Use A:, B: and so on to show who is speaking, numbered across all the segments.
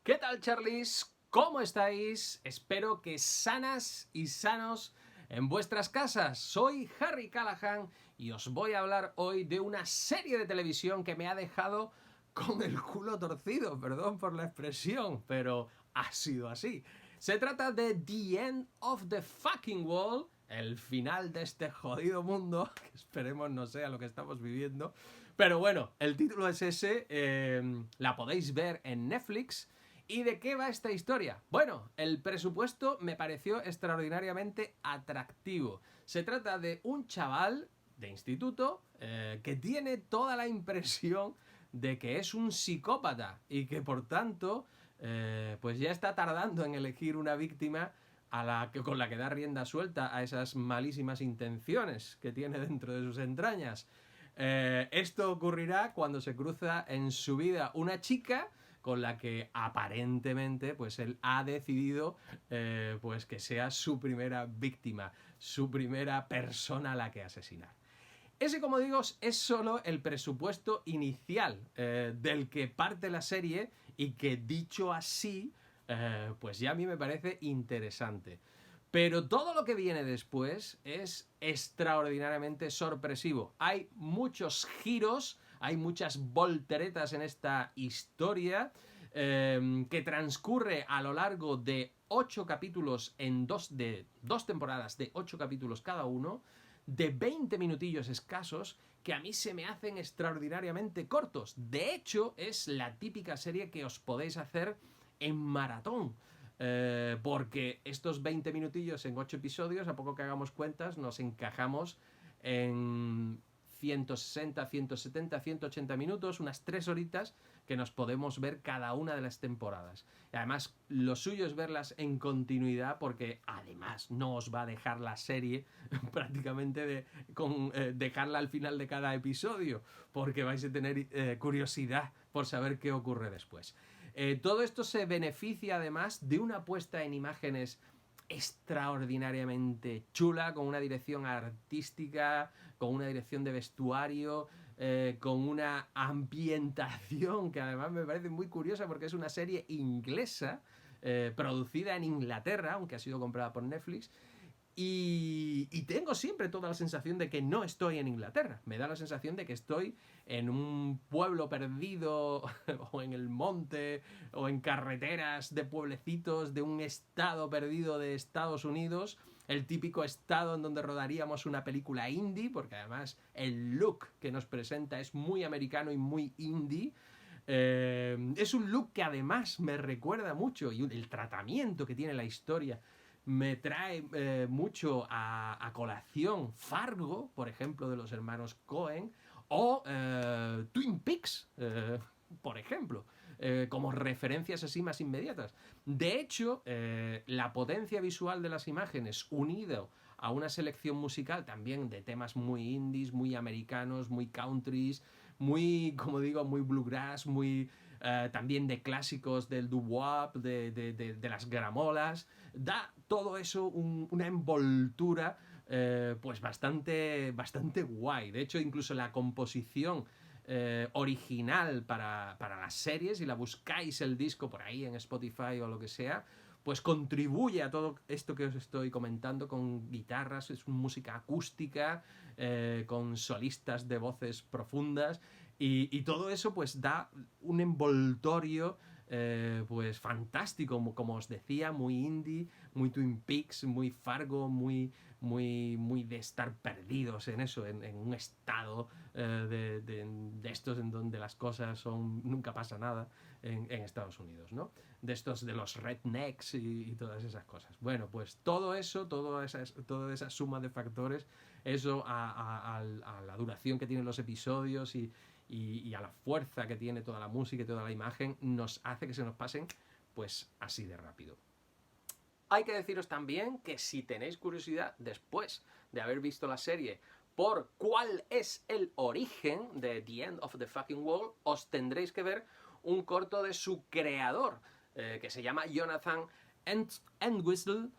A: ¿Qué tal, Charlies? ¿Cómo estáis? Espero que sanas y sanos en vuestras casas. Soy Harry Callahan y os voy a hablar hoy de una serie de televisión que me ha dejado con el culo torcido, perdón por la expresión, pero ha sido así. Se trata de The End of the Fucking World, el final de este jodido mundo, que esperemos no sea lo que estamos viviendo. Pero bueno, el título es ese, la podéis ver en Netflix. ¿Y de qué va esta historia? Bueno, el presupuesto me pareció extraordinariamente atractivo. Se trata de un chaval de instituto que tiene toda la impresión de que es un psicópata y que por tanto pues ya está tardando en elegir una víctima con la que da rienda suelta a esas malísimas intenciones que tiene dentro de sus entrañas. Esto ocurrirá cuando se cruza en su vida una chica con la que aparentemente pues él ha decidido pues que sea su primera víctima, su primera persona a la que asesinar. Ese, como digo, es solo el presupuesto inicial del que parte la serie y que dicho así, pues ya a mí me parece interesante. Pero todo lo que viene después es extraordinariamente sorpresivo. Hay muchos giros, hay muchas volteretas en esta historia que transcurre a lo largo de 8 capítulos de dos temporadas de 8 capítulos cada uno, de 20 minutillos escasos, que a mí se me hacen extraordinariamente cortos. De hecho, es la típica serie que os podéis hacer en maratón. Porque estos 20 minutillos en 8 episodios, a poco que hagamos cuentas, nos encajamos en 160, 170, 180 minutos, unas 3 horitas que nos podemos ver cada una de las temporadas. Y además, lo suyo es verlas en continuidad porque además no os va a dejar la serie prácticamente dejarla al final de cada episodio, porque vais a tener curiosidad por saber qué ocurre después. Todo esto se beneficia además de una puesta en imágenes extraordinariamente chula, con una dirección artística, con una dirección de vestuario, con una ambientación que además me parece muy curiosa porque es una serie inglesa, producida en Inglaterra, aunque ha sido comprada por Netflix. Y tengo siempre toda la sensación de que no estoy en Inglaterra. Me da la sensación de que estoy en un pueblo perdido, o en el monte, o en carreteras de pueblecitos de un estado perdido de Estados Unidos. El típico estado en donde rodaríamos una película indie, porque además el look que nos presenta es muy americano y muy indie. Es un look que además me recuerda mucho, y el tratamiento que tiene la historia me trae mucho a colación Fargo, por ejemplo, de los hermanos Coen, o Twin Peaks, por ejemplo, como referencias así más inmediatas. De hecho, la potencia visual de las imágenes, unido a una selección musical también de temas muy indies, muy americanos, muy countries, muy, como digo, muy bluegrass, muy también de clásicos del doo-wop, de las gramolas, da todo eso una envoltura pues bastante guay. De hecho, incluso la composición original para las series, si la buscáis el disco por ahí en Spotify o lo que sea, pues contribuye a todo esto que os estoy comentando, con guitarras, es música acústica, con solistas de voces profundas, y todo eso pues da un envoltorio pues fantástico, como os decía, muy indie, muy Twin Peaks, muy Fargo, muy de estar perdidos en eso, en un estado de estos en donde las cosas son, nunca pasa nada en Estados Unidos, ¿no? De estos de los rednecks y todas esas cosas. Bueno, pues todo eso, toda esa suma de factores, eso a la duración que tienen los episodios y a la fuerza que tiene toda la música y toda la imagen, nos hace que se nos pasen pues así de rápido. Hay que deciros también que si tenéis curiosidad después de haber visto la serie por cuál es el origen de The End of the Fucking World, os tendréis que ver un corto de su creador, que se llama Jonathan Entwistle,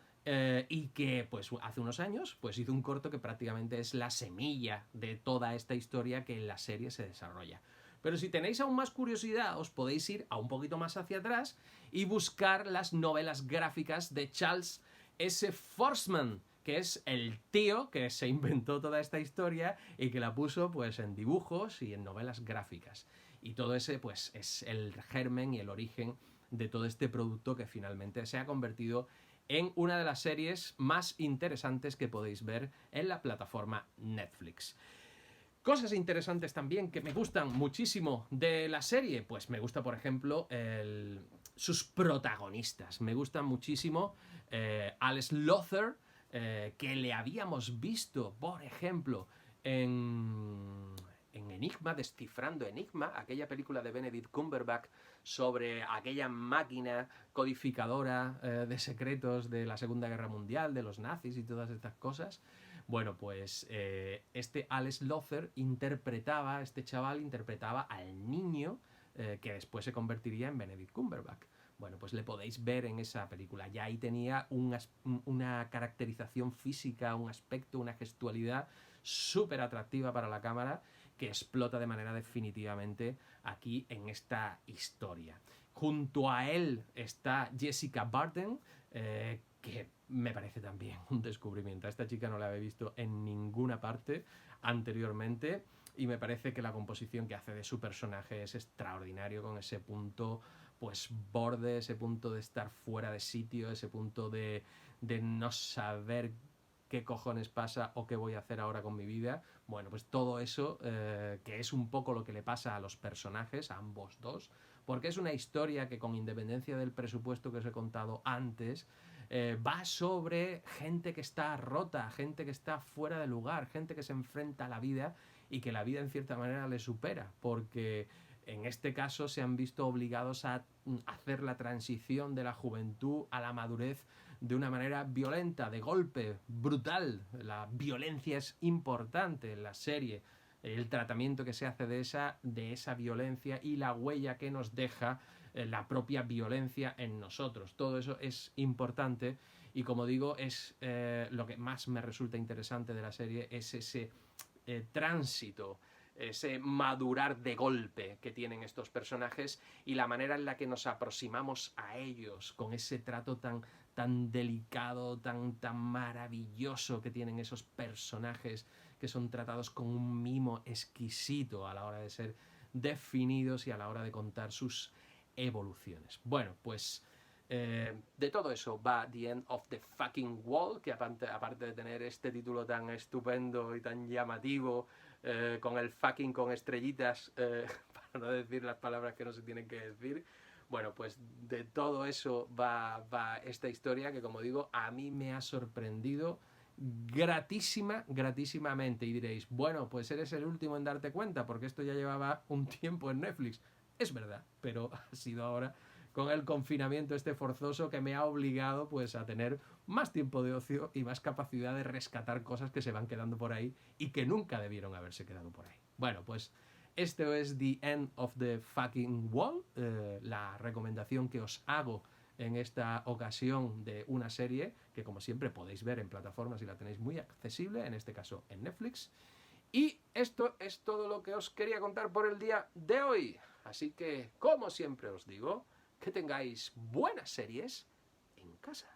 A: y que pues hace unos años pues hizo un corto que prácticamente es la semilla de toda esta historia que en la serie se desarrolla. Pero si tenéis aún más curiosidad, os podéis ir a un poquito más hacia atrás y buscar las novelas gráficas de Charles S. Forsman, que es el tío que se inventó toda esta historia y que la puso pues en dibujos y en novelas gráficas. Y todo ese pues es el germen y el origen de todo este producto que finalmente se ha convertido en una de las series más interesantes que podéis ver en la plataforma Netflix. Cosas interesantes también que me gustan muchísimo de la serie, pues me gusta, por ejemplo, sus protagonistas. Me gustan muchísimo Alex Lothar, que le habíamos visto, por ejemplo, en Enigma, Descifrando Enigma, aquella película de Benedict Cumberbatch sobre aquella máquina codificadora de secretos de la Segunda Guerra Mundial, de los nazis y todas estas cosas. Bueno, pues este Alex Lothar este chaval interpretaba al niño que después se convertiría en Benedict Cumberbatch. Bueno, pues le podéis ver en esa película. Ya ahí tenía una caracterización física, un aspecto, una gestualidad súper atractiva para la cámara que explota de manera definitivamente aquí en esta historia. Junto a él está Jessica Barden, que me parece también un descubrimiento. A esta chica no la había visto en ninguna parte anteriormente y me parece que la composición que hace de su personaje es extraordinario, con ese punto pues borde, ese punto de estar fuera de sitio, ese punto de no saber qué cojones pasa o qué voy a hacer ahora con mi vida. Bueno, pues todo eso, que es un poco lo que le pasa a los personajes, a ambos dos, porque es una historia que, con independencia del presupuesto que os he contado antes, va sobre gente que está rota, gente que está fuera de lugar, gente que se enfrenta a la vida y que la vida en cierta manera le supera, porque en este caso se han visto obligados a hacer la transición de la juventud a la madurez de una manera violenta, de golpe, brutal. La violencia es importante en la serie, el tratamiento que se hace de esa violencia y la huella que nos deja la propia violencia en nosotros. Todo eso es importante y, como digo, es lo que más me resulta interesante de la serie, es ese tránsito, ese madurar de golpe que tienen estos personajes y la manera en la que nos aproximamos a ellos, con ese trato tan delicado, tan maravilloso que tienen esos personajes, que son tratados con un mimo exquisito a la hora de ser definidos y a la hora de contar sus evoluciones. Bueno, pues de todo eso va The End of the Fucking Wall, que aparte de tener este título tan estupendo y tan llamativo, con el fucking con estrellitas, para no decir las palabras que no se tienen que decir, bueno, pues de todo eso va esta historia que, como digo, a mí me ha sorprendido gratísimamente. Y diréis, bueno, pues eres el último en darte cuenta, porque esto ya llevaba un tiempo en Netflix. Es verdad, pero ha sido ahora, con el confinamiento este forzoso, que me ha obligado pues a tener más tiempo de ocio y más capacidad de rescatar cosas que se van quedando por ahí y que nunca debieron haberse quedado por ahí. Bueno, pues esto es The End of the Fucking Wall, la recomendación que os hago en esta ocasión de una serie que, como siempre, podéis ver en plataformas y la tenéis muy accesible, en este caso en Netflix. Y esto es todo lo que os quería contar por el día de hoy. Así que, como siempre os digo, que tengáis buenas series en casa.